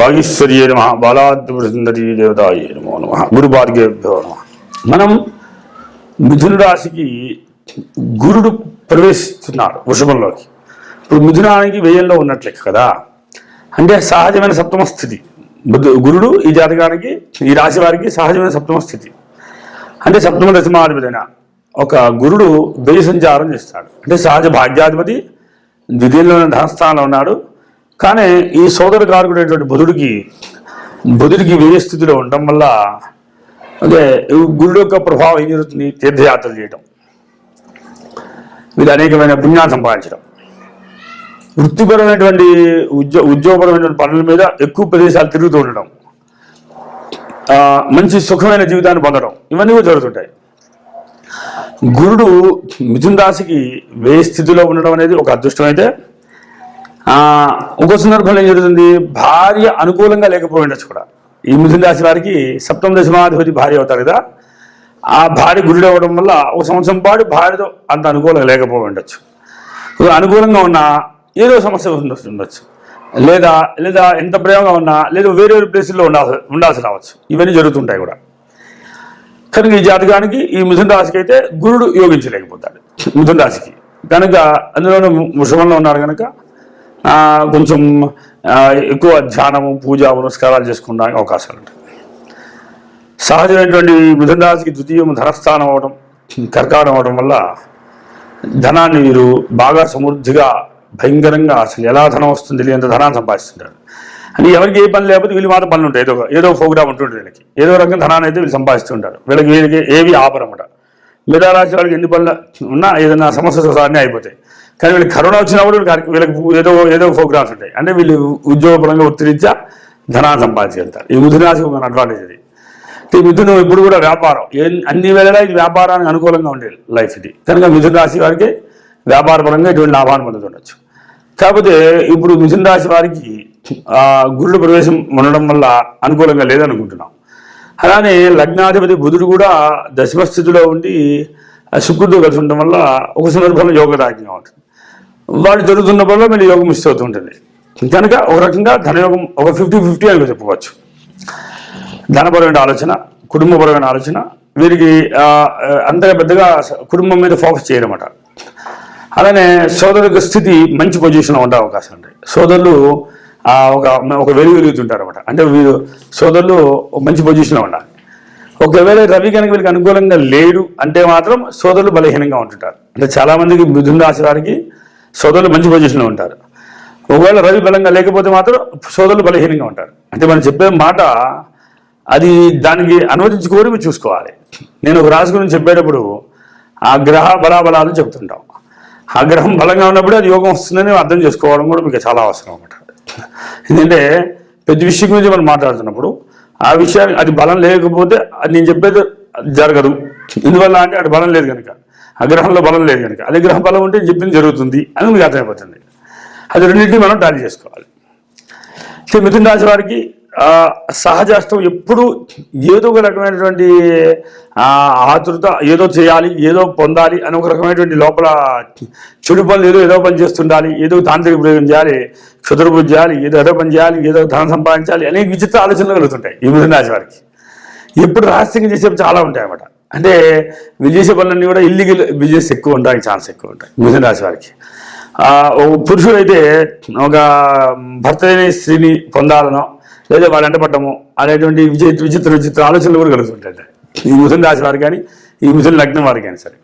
వాగీశ్వర్యే నమః బాలాద్భుతసుందరీ దేవతాయే నమో నమః గురుపార్గేభ్యో నమః. మనం మిథున రాశికి గురుడు ప్రవేశిస్తున్నాడు వృషభంలోకి. ఇప్పుడు మిథునానికి వ్యయంలో ఉన్నట్లే కదా, అంటే సహజమైన సప్తమ స్థితి. గురుడు ఈ జాతకానికి, ఈ రాశి వారికి సహజమైన సప్తమ స్థితి. అంటే సప్తమ దశమాధిపతిన ఒక గురుడు వ్యయ సంచారం చేస్తాడు. అంటే సహజ భాగ్యాధిపతి ద్వితీయంలో ధనస్థానంలో ఉన్నాడు. కానీ ఈ సోదర కారకుడైనటువంటి బుధుడికి వ్యయ స్థితిలో ఉండటం వల్ల అదే గురుడు యొక్క ప్రభావం ఏం జరుగుతుంది? తీర్థయాత్రలు చేయటం, వీళ్ళు అనేకమైన పుణ్యాన్ని సంపాదించడం, వృత్తిపరమైనటువంటి ఉద్యోగపరమైనటువంటి పనుల మీద ఎక్కువ ప్రదేశాలు తిరుగుతూ ఉండడం, మంచి సుఖమైన జీవితాన్ని పొందడం, ఇవన్నీ కూడా జరుగుతుంటాయి. గురుడు మిథున రాశికి వ్యయ స్థితిలో ఉండడం అనేది ఒక అదృష్టం. అయితే ఒక సందర్భంలో ఏం జరుగుతుంది? భార్య అనుకూలంగా లేకపోయి ఉండొచ్చు కూడా. ఈ మిథున రాశి వారికి సప్తమ దశమాధిపతి భార్య అవుతారు కదా, ఆ భార్య గురుడు అవ్వడం వల్ల ఒక సంవత్సరం పాటు భార్యతో అంత అనుకూలంగా లేకపోయి ఉండొచ్చు. అనుకూలంగా ఉన్నా ఏదో సమస్య ఉండొచ్చు, లేదా ఎంత ప్రేమగా ఉన్నా లేదా వేరే ప్లేసుల్లో ఉండాల్సి రావచ్చు. ఇవన్నీ జరుగుతుంటాయి కూడా. కనుక ఈ జాతకానికి, ఈ మిథున రాశికి అయితే గురుడు యోగించలేకపోతాడు. మిథున రాశికి కనుక అందులోనూ వృషభంలో ఉన్నారు కనుక కొంచెం ఎక్కువ ధ్యానము, పూజ, పునస్కారాలు చేసుకోవడానికి అవకాశాలు ఉంటాయి. సహజమైనటువంటి మిథున రాశికి ద్వితీయం ధనస్థానం అవడం, కర్కాటం అవడం వల్ల ధనాన్ని వీరు బాగా సమృద్ధిగా, భయంకరంగా, అసలు ఎలా ధనం వస్తుంది తెలియనంత ధనాన్ని సంపాదిస్తుంటారు. అని ఎవరికి ఏ పని లేకపోతే వీళ్ళు మాత్రం పనులు ఉంటాయి, ఏదో ప్రోగ్రామ్ ఉంటుంటుంది వీళ్ళకి, ఏదో రకంగా ధనాన్ని అయితే వీళ్ళు సంపాదిస్తుంటారు. వీళ్ళకి ఏవి ఆపరమట. మిగతా రాశి వాళ్ళకి ఎన్ని పనులు ఉన్నా ఏదైనా సమస్య సాధారణ అయిపోతాయి. కానీ వీళ్ళకి కరోనా వచ్చినప్పుడు వీళ్ళకి ఏదో ప్రోగ్రామ్స్ ఉంటాయి. అంటే వీళ్ళు ఉద్యోగపరంగా ఒత్తిడిచ్చా ధనాన్ని సంపాదించగలుగుతారు. ఈ మిథున రాశికి ఒక అడ్వాంటేజ్ ఇది. ఈ మిథునం ఇప్పుడు కూడా వ్యాపారం, అన్ని వేళలా ఇది వ్యాపారానికి అనుకూలంగా ఉండేది లైఫ్ ఇది. కనుక మిథున రాశి వారికి వ్యాపారపరంగా ఇటువంటి లాభాన్ని పొందుతుండొచ్చు. కాకపోతే ఇప్పుడు మిథున రాశి వారికి గురుడు ప్రవేశం ఉండడం వల్ల అనుకూలంగా లేదనుకుంటున్నాం. అలానే లగ్నాధిపతి బుధుడు కూడా దశమ స్థితిలో ఉండి శుక్రుడితో కలిసి ఉండడం వల్ల ఒక సందర్భంలో యోగదాయకంగా ఉంటుంది. వాడు జరుగుతున్న వల్ల మళ్ళీ యోగం మిస్ అవుతూ ఉంటుంది. కనుక ఒక రకంగా ధనయోగం ఒక 50-50 అని చెప్పుకోవచ్చు. ధనపరమైన ఆలోచన, కుటుంబపరమైన ఆలోచన, వీరికి అంతగా పెద్దగా కుటుంబం మీద ఫోకస్ చేయడమట. అలానే సోదరుల స్థితి మంచి పొజిషన్లో ఉండే అవకాశం ఉంటాయి. సోదరులు ఒక వెలుగుతుంటారు అనమాట. అంటే వీరు సోదరులు మంచి పొజిషన్లో ఉండాలి. ఒకవేళ రవి కనుక వీళ్ళకి అనుకూలంగా లేడు అంటే మాత్రం సోదరులు బలహీనంగా ఉంటుంటారు. అంటే చాలామందికి మిథున రాశి వారికి సోదరులు మంచి పొజిషన్లో ఉంటారు. ఒకవేళ రవి బలంగా లేకపోతే మాత్రం సోదరులు బలహీనంగా ఉంటారు. అంటే మనం చెప్పే మాట అది దానికి అనువదించుకొని మీరు చూసుకోవాలి. నేను ఒక రాశి గురించి చెప్పేటప్పుడు ఆ గ్రహ బలాబలాలు చెప్తుంటాం. ఆ గ్రహం బలంగా ఉన్నప్పుడు అది యోగం వస్తుందని అర్థం చేసుకోవడం కూడా మీకు చాలా అవసరం అన్నమాట. ఎందుకంటే పెద్ద విషయం గురించి మనం మాట్లాడుతున్నప్పుడు ఆ విషయానికి అది బలం లేకపోతే అది నేను చెప్పేది జరగదు. ఎందువల్ల అంటే అది బలం లేదు కనుక, ఆ గ్రహంలో బలం లేదు కనుక. అదే గ్రహం బలం ఉంటే చెప్పింది జరుగుతుంది అని మీకు అర్థమైపోతుంది. అది రెండింటినీ మనం టాలీ చేసుకోవాలి. మిథున రాశి వారికి సహజాష్టం ఎప్పుడు ఏదో ఒక రకమైనటువంటి ఆతృత, ఏదో చేయాలి, ఏదో పొందాలి అని ఒక రకమైనటువంటి లోపల చెడు పనులు ఏదో పని చేస్తుండాలి, ఏదో తాంత్రిక ప్రయోగం చేయాలి, క్షుద్ర పూజ చేయాలి, ఏదో పని చేయాలి, ఏదో ధనం సంపాదించాలి, అనేక విచిత్ర ఆలోచనలు కలుగుతుంటాయి ఈ మిథున రాశి వారికి. ఎప్పుడు రహస్యంగా చేసేవి చాలా ఉంటాయి అన్నమాట. అంటే వీళ్ళు చేసే పనులన్నీ కూడా ఇల్లీగల్ బిజినెస్ ఎక్కువ ఉండడానికి ఛాన్స్ ఎక్కువ ఉంటాయి మిథున రాశి వారికి. పురుషుడైతే ఒక భర్త అయిన స్త్రీని పొందాలనో లేదా వాళ్ళు అంటపడ్డము అనేటువంటి విచిత్ర ఆలోచనలు కూడా కలుగుతుంటాయి ఈ మిథున రాశి వారికి కానీ, ఈ మిథున లగ్నం వారికి కానీ సరే.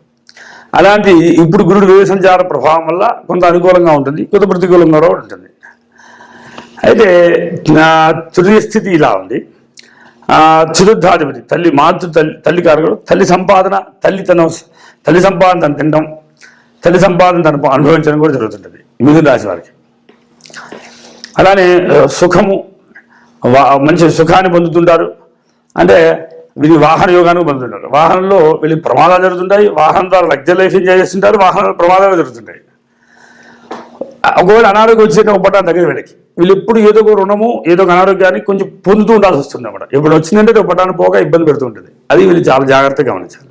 అలాంటి ఇప్పుడు గురుడు వ్యయ సంచార ప్రభావం వల్ల కొంత అనుకూలంగా ఉంటుంది, కొంత ప్రతికూలంగా కూడా ఉంటుంది. అయితే తృతీయ స్థితి ఇలా ఉంది. చతుర్థాధిపతి తల్లి కారకుడు, తల్లి సంపాదన తను తినడం, తల్లి సంపాదన తను అనుభవించడం కూడా జరుగుతుంటుంది ఈ మిథున రాశి వారికి. అలానే సుఖము, మంచి సుఖాన్ని పొందుతుంటారు. అంటే వీళ్ళు వాహన యోగాన్ని పొందుతుంటారు. వాహనంలో వీళ్ళకి ప్రమాదాలు జరుగుతుంటాయి, వాహనం ద్వారా లగ్జరీ లైఫ్ ఎంజాయ్ చేస్తుంటారు, వాహనాల ప్రమాదాలు జరుగుతుంటాయి. ఒకవేళ అనారోగ్యం వచ్చేట పట్టాలి దగ్గర వీళ్ళు ఎప్పుడు ఏదో ఒక రుణము, ఏదో ఒక అనారోగ్యాన్ని కొంచెం పొందుతూ ఉండాల్సి వస్తుంది అన్నమాట. ఎప్పుడు వచ్చిందంటే ఒక పట్టాన్ని పోగా ఇబ్బంది పెడుతుంటుంది. అది వీళ్ళు చాలా జాగ్రత్తగా గమనించాలి.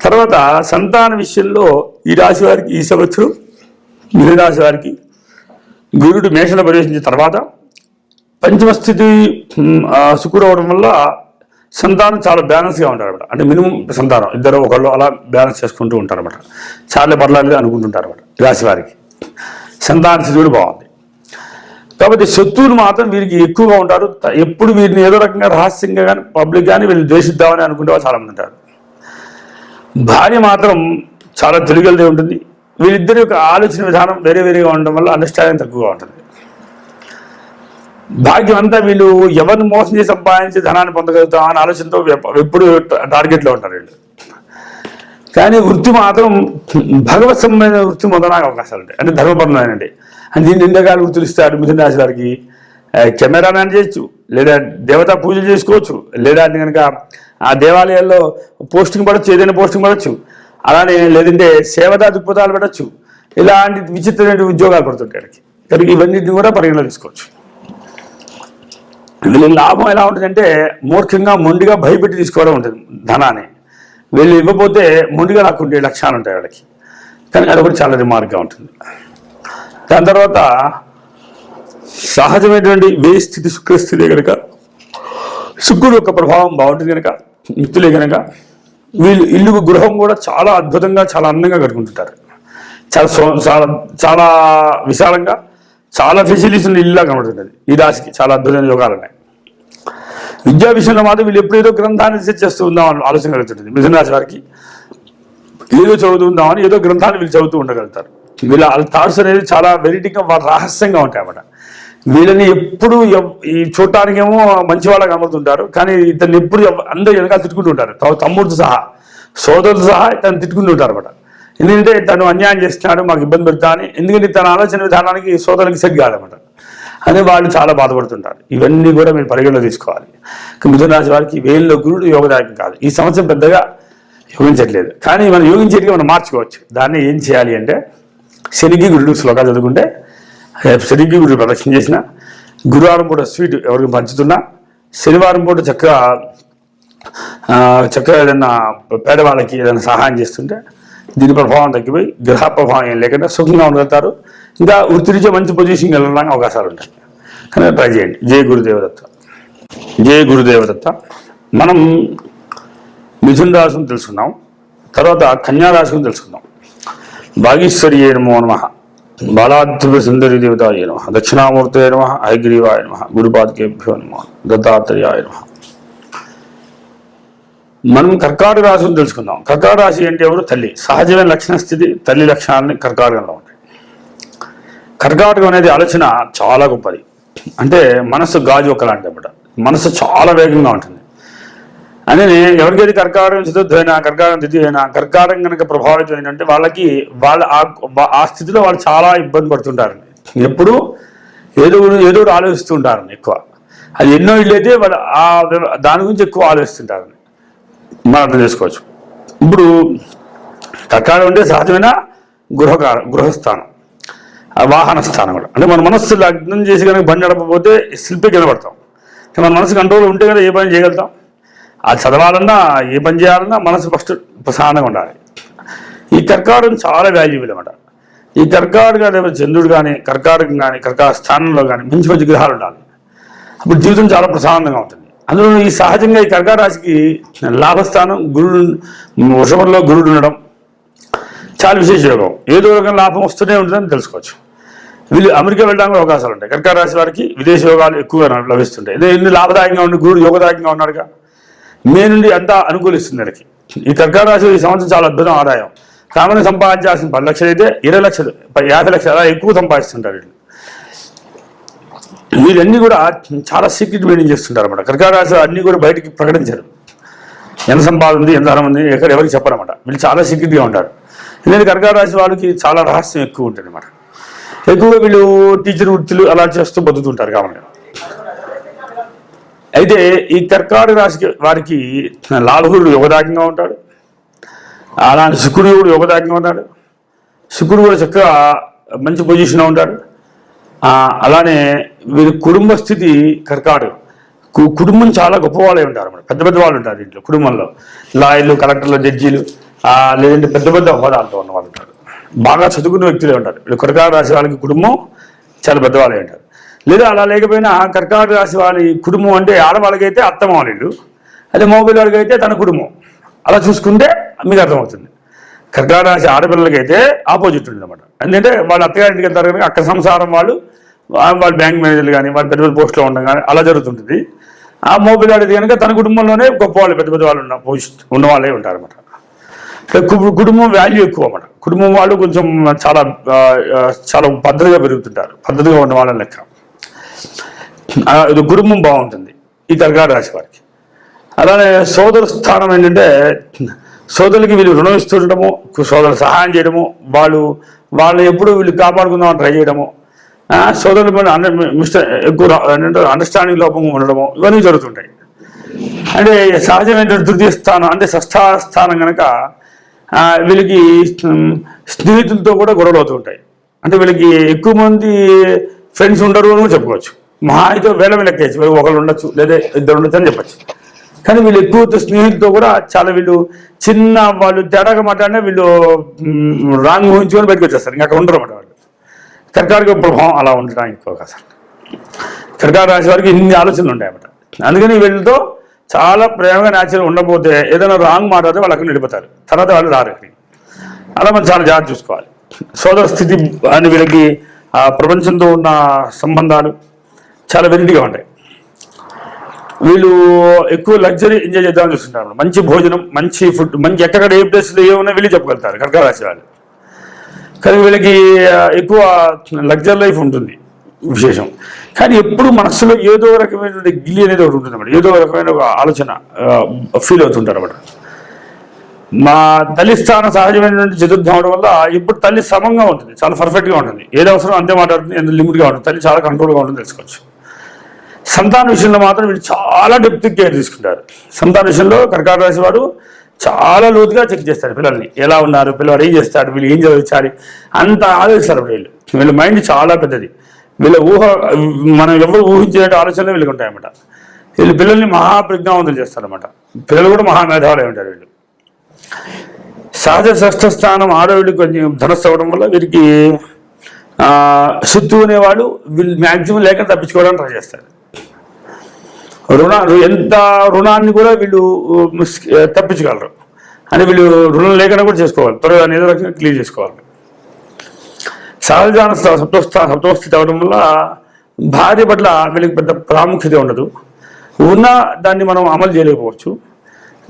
తర్వాత సంతాన విషయంలో ఈ రాశి వారికి ఈ సంవత్సరం మిథున రాశి వారికి గురుడు మేషంలో ప్రవేశించిన తర్వాత పంచమ స్థితి శుక్రుడు అవడం వల్ల సంతానం చాలా బ్యాలెన్స్గా ఉంటారు అనమాట. అంటే మినిమం సంతానం ఇద్దరు ఒకళ్ళు అలా బ్యాలెన్స్ చేసుకుంటూ ఉంటారు అనమాట. చాలా పర్లేదు అనుకుంటుంటారు అనమాట. రాశి వారికి సంతాన స్థితి కూడా బాగుంది. కాబట్టి శత్రువులు మాత్రం వీరికి ఎక్కువగా ఉంటారు. ఎప్పుడు వీరిని ఏదో రకంగా రహస్యంగా కానీ పబ్లిక్ కానీ వీళ్ళు ద్వేషిద్దామని అనుకునే వాళ్ళు చాలామంది ఉంటారు. భార్య మాత్రం చాలా తెలివిగలదే ఉంటుంది. వీళ్ళిద్దరి యొక్క ఆలోచన విధానం వేరే వేరేగా ఉండడం వల్ల అండర్స్టాండింగ్ తక్కువగా ఉంటుంది. భాగ్యం అంతా వీళ్ళు ఎవరిని మోసం చేసి సంపాదించి ధనాన్ని పొందగలుగుతాం అనే ఆలోచనతో ఎప్పుడు టార్గెట్లో ఉంటారు వీళ్ళు. కానీ వృత్తి మాత్రం భగవత్ సంబంధమైన వృత్తి మొదలైన అవకాశాలు ఉంటాయి. అంటే ధర్మపరమైనది. అంటే దీన్ని నిండగాలు వృత్తులు ఇస్తాడు మిథున రాశి వారికి. కెమెరా మ్యాన్ చేయొచ్చు, లేదా దేవతా పూజలు చేసుకోవచ్చు, లేదా కనుక ఆ దేవాలయాల్లో పోస్టింగ్ పడవచ్చు, ఏదైనా పోస్టింగ్ పడవచ్చు. అలానే లేదంటే సేవదా దృక్పథాలు పెట్టచ్చు. ఇలాంటి విచిత్రమైన ఉద్యోగాలు పడుతుంటాయి. కనుక ఇవన్నిటిని కూడా పరిగణలో తీసుకోవచ్చు. వీళ్ళ లాభం ఎలా ఉంటుందంటే మూర్ఖంగా మొండిగా భయపెట్టి తీసుకోవడం ఉంటుంది ధనాన్ని. వీళ్ళు ఇవ్వకపోతే మొండిగా లాక్కుంటే లక్ష్యాలు ఉంటాయి వాళ్ళకి. కానీ అది కూడా చాలా రిమార్క్గా ఉంటుంది. దాని తర్వాత సహజమైనటువంటి వ్యయ స్థితి శుక్రస్థితి కనుక శుక్రుడు యొక్క ప్రభావం బాగుంటుంది కనుక మిత్రులే కనుక వీళ్ళు ఇల్లు గృహం కూడా చాలా అద్భుతంగా చాలా అందంగా కట్టుకుంటుంటారు. చాలా చాలా విశాలంగా చాలా ఫెసిలిటీస్ ఉన్న ఇల్లులా కనబడుతుంది. ఈ రాశికి చాలా అద్భుతమైన యోగాలు ఉన్నాయి. విద్యా విషయంలో మాత్రం వీళ్ళు ఎప్పుడేదో గ్రంథాన్ని రీసెర్చ్ చేస్తూ ఉందామని ఆలోచన కలుగుతుంది. మిథున రాశి వారికి ఏదో చదువుతూ ఉందామని ఏదో గ్రంథాన్ని వీళ్ళు చదువుతూ ఉండగలుగుతారు. వీళ్ళ థాట్స్ అనేది చాలా వెరైటీగా వాళ్ళ రహస్యంగా ఉంటాయి అన్నమాట. వీళ్ళని ఎప్పుడు ఈ చూడటానికేమో మంచి వాళ్ళగా కనబడుతుంటారు. కానీ ఇతన్ని ఎప్పుడు అందరూ వెనకాల తిట్టుకుంటూ ఉంటారు. తమ్ముడితో సహా సోదరులతో సహా తను తిట్టుకుంటూ ఉంటారు అన్నమాట. ఎందుకంటే తను అన్యాయం చేస్తున్నాడు, మాకు ఇబ్బంది పెడతా అని. ఎందుకంటే తన ఆలోచన విధానానికి సోదరులకి సెట్ కాదన్నమాట. అని వాళ్ళు చాలా బాధపడుతుంటారు. ఇవన్నీ కూడా మీరు పరిగణలో తీసుకోవాలి. మిథున రాశి వారికి వేల్లో గురుడు యోగదాయకం కాదు. ఈ సంవత్సరం పెద్దగా యోగించట్లేదు. కానీ మనం యోగించేటిగా మనం మార్చుకోవచ్చు. దాన్ని ఏం చేయాలి అంటే శనికి గురుడు శ్లోకాలు చదువుకుంటే, శనికి గురుడు ప్రదక్షిణ చేసిన, గురువారం పూట స్వీట్ ఎవరికి పంచుతున్నా, శనివారం పూట చక్కగా ఏదైనా పేదవాళ్ళకి ఏదైనా సహాయం చేస్తుంటే దీని ప్రభావం తగ్గిపోయి గ్రహ ప్రభావం ఏం లేకుండా సుఖంగా ఉండగలుగుతారు. ఇంకా వృత్తిరీత్యా మంచి పొజిషన్కి వెళ్ళడానికి అవకాశాలు ఉంటాయి. కానీ ట్రై చేయండి. జయ గురుదేవదత్త. జయ గురుదేవదత్త. మనం మిథున రాశిని తెలుసుకున్నాం. తర్వాత కన్యా రాశిని తెలుసుకుందాం. భాగీశ్వర్యే నమో నమః, బాలాత్రిపుర సుందరి దేవతాయ నమః, దక్షిణామూర్తయ నమః, హయగ్రీవాయ నమః, గురుపాదకేభ్యో నమః, దత్తాత్రేయాయ నమః. మనం కర్కాటక రాశిని తెలుసుకుందాం. కర్కాటక రాశి అంటే ఎవరు? తల్లి. సహజమైన లక్షణ స్థితి తల్లి లక్షణాలని కర్కాటకంలో ఉంటాయి. కర్కాటకం అనేది ఆలోచన చాలా గొప్పది. అంటే మనసు గాజు ఒకలాంటి అన్నమాట. మనసు చాలా వేగంగా ఉంటుంది. అని ఎవరికైతే కర్కాటకం చతుర్థమైనా కర్కాటకం ద్వితీయమైనా కర్కాటకం కనుక ప్రభావితం ఏంటంటే వాళ్ళకి ఆ స్థితిలో వాళ్ళు చాలా ఇబ్బంది పడుతుంటారండి. ఎప్పుడు ఏదో ఆలోచిస్తూ ఉంటారండి ఎక్కువ. అది ఎన్నో ఇళ్ళు అయితే వాళ్ళు దాని గురించి ఎక్కువ ఆలోచిస్తుంటారండి. మనం అర్థం చేసుకోవచ్చు. ఇప్పుడు కర్కాటకం అంటే సహజమైన గృహస్థానం, వాహన స్థానం కూడా. అంటే మన మనస్సు లగ్నం చేసి కనుక బండి నడపకపోతే శిల్పి కింద పడతాం. మన మనసు కంట్రోల్ ఉంటే కదా ఏ పని చేయగలుగుతాం. అది చదవాలన్నా ఏ పని చేయాలన్నా మనసు ఫస్ట్ ప్రశాంతంగా ఉండాలి. ఈ కర్కాటకం చాలా వాల్యుబుల్ అన్నమాట. ఈ కర్కాటక చంద్రుడు కానీ కర్కాటకం కానీ కర్కాటక స్థానంలో కానీ మంచి మంచి గ్రహాలు ఉండాలి. అప్పుడు జీవితం చాలా ప్రశాంతంగా ఉంటుంది. అందులో ఈ సహజంగా ఈ కర్కాటక రాశికి లాభస్థానం గురుడు, వృషభంలో గురుడు ఉండడం చాలా విశేష యోగం. ఏదో రకం లాభం వస్తూనే ఉంటుందని తెలుసుకోవచ్చు. వీళ్ళు అమెరికా వెళ్ళడానికి అవకాశాలు ఉంటాయి. కర్కాటక రాశి వారికి విదేశ యోగాలు ఎక్కువగా లభిస్తుంటాయి. ఎన్ని లాభదాయకంగా ఉండి గురుడు యోగదాయకంగా ఉన్నాడుగా, మే నుండి అంతా అనుకూలిస్తుంది వీళ్ళకి. ఈ కర్కాటక రాశి ఈ సంవత్సరం చాలా అద్భుతం ఆదాయం. సామాన్య సంపాదించాల్సిన 10 లక్షలు అయితే 20 లక్షలు 50 లక్షలు అలా ఎక్కువ సంపాదిస్తుంటారు వీళ్ళు. వీళ్ళన్నీ కూడా చాలా సీక్రెట్ మెయింటైన్ చేస్తుంటారు అన్నమాట. కర్కాటక రాశి అన్నీ కూడా బయటికి ప్రకటించారు. ఎంత సంపాదన ఉంది, ఎంత ధనం ఉంది, ఎవరికి చెప్పరన్నమాట. వీళ్ళు చాలా సీక్రెట్గా ఉంటారు. ఎందుకంటే కర్కాటక రాశి వాళ్ళకి చాలా రహస్యం ఎక్కువ ఉంటుంది అన్నమాట. ఎక్కువగా వీళ్ళు టీచర్ వృత్తులు అలా చేస్తూ బతుకుతుంటారు కాబట్టి. అయితే ఈ కర్కాటక రాశికి వారికి లాభగురుడు యోగదాయకంగా ఉంటాడు. అలాంటి శుక్రుడు కూడా యోగదాయకంగా ఉంటాడు. శుక్రుడు కూడా చక్కగా మంచి పొజిషన్లో ఉంటాడు. అలానే వీరి కుటుంబ స్థితి కర్కాటకం. కుటుంబం చాలా గొప్పవాళ్ళే ఉంటారు అన్నమాట. పెద్ద వాళ్ళు ఉంటారు ఇంట్లో కుటుంబంలో. లాయర్లు, కలెక్టర్లు, జడ్జీలు, లేదంటే పెద్ద హోదాలతో ఉన్న వాళ్ళు ఉంటారు. బాగా చదువుకున్న వ్యక్తులే ఉంటారు. వీళ్ళు కర్కాటక రాశి వాళ్ళకి కుటుంబం చాలా పెద్దవాళ్ళే ఉంటారు. లేదా అలా లేకపోయినా కర్కాటక రాశి వారి కుటుంబం అంటే ఆడవాళ్ళకైతే అత్తమామలు, అదే మగపిల్ల వాడికి అయితే తన కుటుంబం. అలా చూసుకుంటే మీకు అర్థమవుతుంది. కర్కాటక రాశి ఆడపిల్లలకైతే ఆపోజిట్ ఉంది అనమాట. ఎందుకంటే వాళ్ళు అత్తగారింటికి వెళ్తారు కనుక అక్కడ సంసారం వాళ్ళు బ్యాంక్ మేనేజర్లు కానీ వాళ్ళు పెద్ద పెద్ద పోస్టులో ఉండడం కానీ అలా జరుగుతుంటుంది. ఆ మగపిల్లాడిది కనుక తన కుటుంబంలోనే గొప్ప వాళ్ళు పెద్ద పెద్ద వాళ్ళు ఉన్న వాళ్ళే ఉంటారన్నమాట. కుటుంబం వాల్యూ ఎక్కువ అన్నమాట. కుటుంబం వాళ్ళు కొంచెం చాలా చాలా పద్ధతిగా పెరుగుతుంటారు, పద్ధతిగా ఉన్న వాళ్ళని లెక్క. ఇది కుటుంబం బాగుంటుంది ఈ కర్కాటక రాశి వారికి. అలానే సోదర స్థానం ఏంటంటే సోదరులకి వీళ్ళు రుణం ఇస్తుండటము, సోదరులు సహాయం చేయడము, వాళ్ళు ఎప్పుడు వీళ్ళు కాపాడుకుందామని ట్రై చేయడము, సోదరుల ఎక్కువ అండర్స్టాండింగ్ లోపం ఉండడము, ఇవన్నీ జరుగుతుంటాయి. అంటే సహజమైన తృతీయ స్థానం అంటే షష్ఠాస్థానం కనుక వీళ్ళకి స్నేహితులతో కూడా గొడవలు అవుతూ ఉంటాయి. అంటే వీళ్ళకి ఎక్కువ మంది ఫ్రెండ్స్ ఉండరు అని చెప్పుకోవచ్చు. మహా అయితే వేల లెక్కేసి ఒకళ్ళు ఉండొచ్చు లేదా ఇద్దరు ఉండొచ్చు అని చెప్పచ్చు. కానీ వీళ్ళు ఎక్కువ స్నేహితులతో కూడా చాలా వీళ్ళు చిన్న వాళ్ళు తేడాగా మాట్లాడినా వీళ్ళు రాంగ్ ఊహించుకొని బయటకు వచ్చేస్తారు. ఇంకా అక్కడ ఉండరు అన్నమాట వాళ్ళు. కర్కాటక ప్రభావం అలా ఉండడానికి ఎక్కువ అసలు కర్కాటక రాశి వారికి ఇన్ని ఆలోచనలు ఉంటాయన్నమాట. అందుకని వీళ్ళతో చాలా ప్రేమగా న్యాచురల్ ఉండకపోతే ఏదైనా రాంగ్ మాట్లాడితే వాళ్ళు అక్కడ నిలిపోతారు, తర్వాత వాళ్ళు రారు ఇక్కడికి. అలా మనం చాలా జాగ్రత్త చూసుకోవాలి. సోదర స్థితి అని వీళ్ళకి ప్రపంచంతో ఉన్న సంబంధాలు చాలా వెరైటీగా ఉంటాయి. వీళ్ళు ఎక్కువ లగ్జరీ ఎంజాయ్ చేద్దామని చూస్తుంటారు. మంచి భోజనం, మంచి ఫుడ్, మంచి ఎక్కడ ఏ ప్లేస్లో ఏమన్నా వీళ్ళు చెప్పగలుగుతారు కర్కాటక రాశి వాళ్ళు. కానీ వీళ్ళకి ఎక్కువ లగ్జరీ లైఫ్ ఉంటుంది విశేషం. కానీ ఎప్పుడు మనస్సులో ఏదో రకమైనటువంటి గిల్లి అనేది ఒకటి ఉంటుంది అన్నమాట. ఏదో రకమైన ఒక ఆలోచన ఫీల్ అవుతుంటారు అన్నమాట. మా తల్లి స్థానం సహజమైనటువంటి చతుర్థం అవడం వల్ల ఇప్పుడు తల్లి సమంగా ఉంటుంది, చాలా పర్ఫెక్ట్గా ఉంటుంది. ఏది అవసరం అంతే మాట్లాడుతుంది, ఎంత లిమిట్గా ఉంటుంది. తల్లి చాలా కంట్రోల్గా ఉంటుంది తెలుసుకోవచ్చు. సంతాన విషయంలో మాత్రం వీళ్ళు చాలా డెప్త్ కేర్ తీసుకుంటారు. సంతాన విషయంలో కర్కాటక రాశి వారు చాలా లోతుగా చెక్ చేస్తారు. పిల్లల్ని ఎలా ఉన్నారు, పిల్లవాడు ఏం చేస్తాడు, వీళ్ళు ఏం చదివించాలి అంత ఆలోచిస్తారు. వీళ్ళ మైండ్ చాలా పెద్దది. వీళ్ళ మనం ఎవరు ఊహించే ఆలోచనలు వీళ్ళకి ఉంటాయన్నమాట. వీళ్ళు పిల్లల్ని మహాప్రజ్ఞావంతులు చేస్తారన్నమాట. పిల్లలు కూడా మహామేధావులే ఉంటారు. వీళ్ళు సహజ షష్ఠ స్థానం ఆడవాళ్ళకి కొంచెం ధనస్సు అవ్వడం వల్ల వీరికి శత్రువు అనేవాడు వీళ్ళు మ్యాక్సిమం లేక తప్పించుకోవడానికి ట్రై చేస్తారు. ఎంత రుణాన్ని కూడా వీళ్ళు తప్పించగలరు. అని వీళ్ళు రుణం లేకుండా కూడా చేసుకోవాలి, త్వరగా ఏదో రకంగా క్లియర్ చేసుకోవాలి. సహజాన సప్తమస్థితి అవడం వల్ల భార్య పట్ల వీళ్ళకి పెద్ద ప్రాముఖ్యత ఉండదు. ఉన్నా దాన్ని మనం అమలు చేయలేకపోవచ్చు,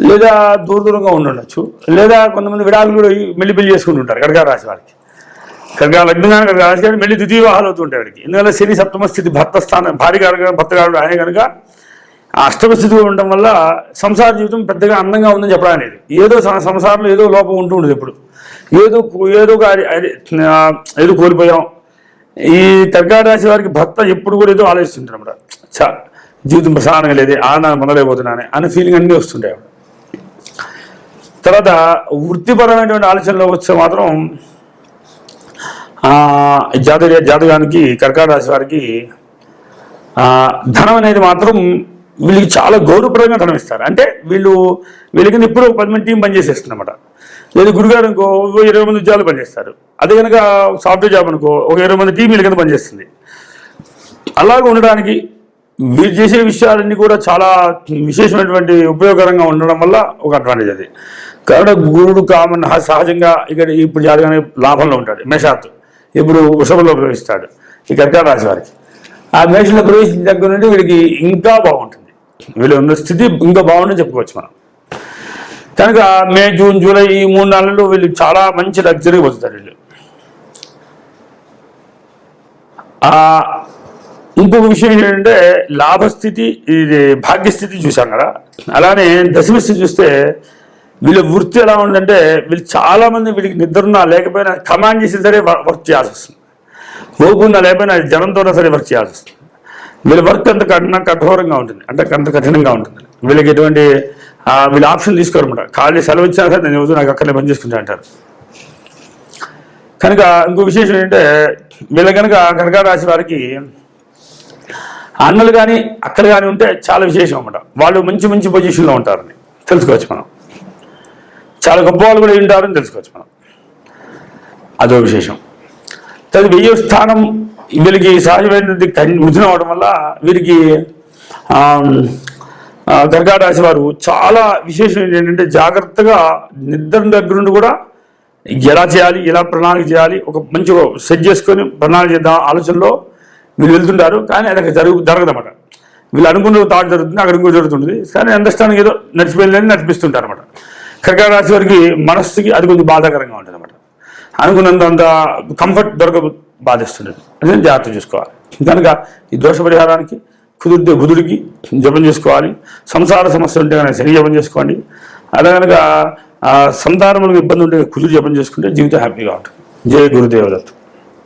లేదా దూరంగా ఉండొచ్చు, లేదా కొంతమంది విడాకులు కూడా మెల్లి పెళ్లి చేసుకుంటుంటారు కర్కాటక రాశి వారికి. కర్కాటక లగ్నంగానే కర్కాటక రాశి కానీ మెల్లి ద్వితీయ వివాహాలు అవుతుంటాయి వాడికి. ఎందుకంటే శని సప్తమ స్థితి భర్త స్థానం, భార్య గారు భర్త గారు ఆయన కనుక అష్టమ స్థితిలో ఉండడం వల్ల సంసార జీవితం పెద్దగా అందంగా ఉందని చెప్పడం లేదు. ఏదో సంసారంలో ఏదో లోపం ఉంటూ ఉండదు. ఎప్పుడు ఏదో కోల్పోయాం. ఈ కర్కాటక రాశి వారికి భర్త ఎప్పుడు కూడా ఏదో ఆలోచిస్తుంటారు అన్నమాట. జీవితం ప్రసారంగా లేదే, ఆనందం పొందలేకపోతున్నానే అనే ఫీలింగ్ అన్నీ వస్తుంటాయి. తర్వాత వృత్తిపరమైనటువంటి ఆలోచనలో వస్తే మాత్రం జాతకానికి కర్కాటక రాశి వారికి ధనం అనేది మాత్రం వీళ్ళకి చాలా గౌరవప్రదంగా ధనం ఇస్తారు. అంటే వీళ్ళకి ఇప్పుడు 10 మంది టీం పనిచేసేస్తుంది అన్నమాట. లేదా గురుగారు అనుకో 20 మంది ఉద్యోగాలు పనిచేస్తారు. అదే కనుక సాఫ్ట్వేర్ జాబ్ అనుకో ఒక 20 మంది టీం వీళ్ళ కింద పనిచేస్తుంది. అలాగే ఉండడానికి వీళ్ళు చేసే విషయాలన్నీ కూడా చాలా విశేషమైనటువంటి ఉపయోగకరంగా ఉండడం వల్ల ఒక అడ్వాంటేజ్ అది. కాబట్టి గురుడు కామన్ సహజంగా ఇక్కడ ఇప్పుడు జాతకాన్ని లాభంలో ఉంటాడు. మేషాత్తు ఇప్పుడు వృషభంలో ప్రవేశిస్తాడు ఈ కర్కాటక రాశి వారికి. ఆ మేషంలో ప్రవేశించిన దగ్గర నుండి వీళ్ళకి ఇంకా బాగుంటుంది. వీళ్ళు ఉన్న స్థితి ఇంకా బాగుంటుందని చెప్పుకోవచ్చు మనం. కనుక మే, జూన్, జూలై ఈ 3 నెలల్లో వీళ్ళు చాలా మంచి లగ్జరీ పొందుతారు వీళ్ళు. ఇంకొక విషయం ఏంటంటే లాభస్థితి, ఇది భాగ్యస్థితి చూసాం కదా. అలానే దశమ స్థితి చూస్తే వీళ్ళ వృత్తి ఎలా ఉందంటే వీళ్ళు చాలామంది వీళ్ళకి నిద్రన్నా లేకపోయినా కమాండ్ చేసి సరే వర్క్ చేయాల్సి వస్తుంది. ఓపున్నా లేకపోయినా జనంతో సరే వర్క్ చేయాల్సి వస్తుంది. వీళ్ళ వర్క్ అంత కఠోరంగా ఉంటుంది, అంటే అంత కఠినంగా ఉంటుంది. వీళ్ళకి ఎటువంటి వీళ్ళు ఆప్షన్ తీసుకోరన్నమాట. ఖాళీ సెలవు ఇచ్చినా సరే నేను నాకు అక్కడనే పని చేసుకుంటా అంటారు. కనుక ఇంకో విశేషం ఏంటంటే వీళ్ళ కనుక కర్కాటక రాశి వారికి అన్నలు కానీ అక్కలు కానీ ఉంటే చాలా విశేషం అన్నమాట. వాళ్ళు మంచి మంచి పొజిషన్లో ఉంటారని తెలుసుకోవచ్చు మనం. చాలా గొప్ప వాళ్ళు కూడా ఉంటారని తెలుసుకోవచ్చు మనం. అదో విశేషం. తది 1000వ స్థానం వీళ్ళకి సహజమైనటువంటి మిథునం అవడం వల్ల వీరికి కర్కాటక రాశి వారు చాలా విశేషం ఏంటంటే జాగ్రత్తగా నిద్ర దగ్గర నుండి కూడా ఎలా చేయాలి, ఎలా ప్రణాళిక చేయాలి, ఒక మంచి సెట్ చేసుకొని ప్రణాళిక చేద్దాం ఆలోచనలో వీళ్ళు వెళ్తుంటారు. కానీ అది అక్కడ జరగదన్నమాట. వీళ్ళు అనుకున్న థాట్ జరుగుతుంది, అక్కడ ఇంకో జరుగుతుంది. కానీ అండర్స్టాండింగ్ ఏదో నడిచిపోయిందని నడిపిస్తుంటారు అనమాట. కర్కాటక రాశి వారికి మనస్సుకి అది కొంచెం బాధాకరంగా ఉంటుంది అనమాట. అనుకున్నంత కంఫర్ట్ బాధిస్తుండదు. అదే జాగ్రత్త చూసుకోవాలి. కనుక ఈ దోష పరిహారానికి కుదిరితే బుధుడికి జపం చేసుకోవాలి. సంసార సమస్య ఉంటే కనుక శని జపం చేసుకోండి. అదే కనుక సంతానములకు ఇబ్బంది ఉంటే కుదురు జపం చేసుకుంటే జీవితం హ్యాపీగా ఉంటుంది. జయ గురుదేవదత్త.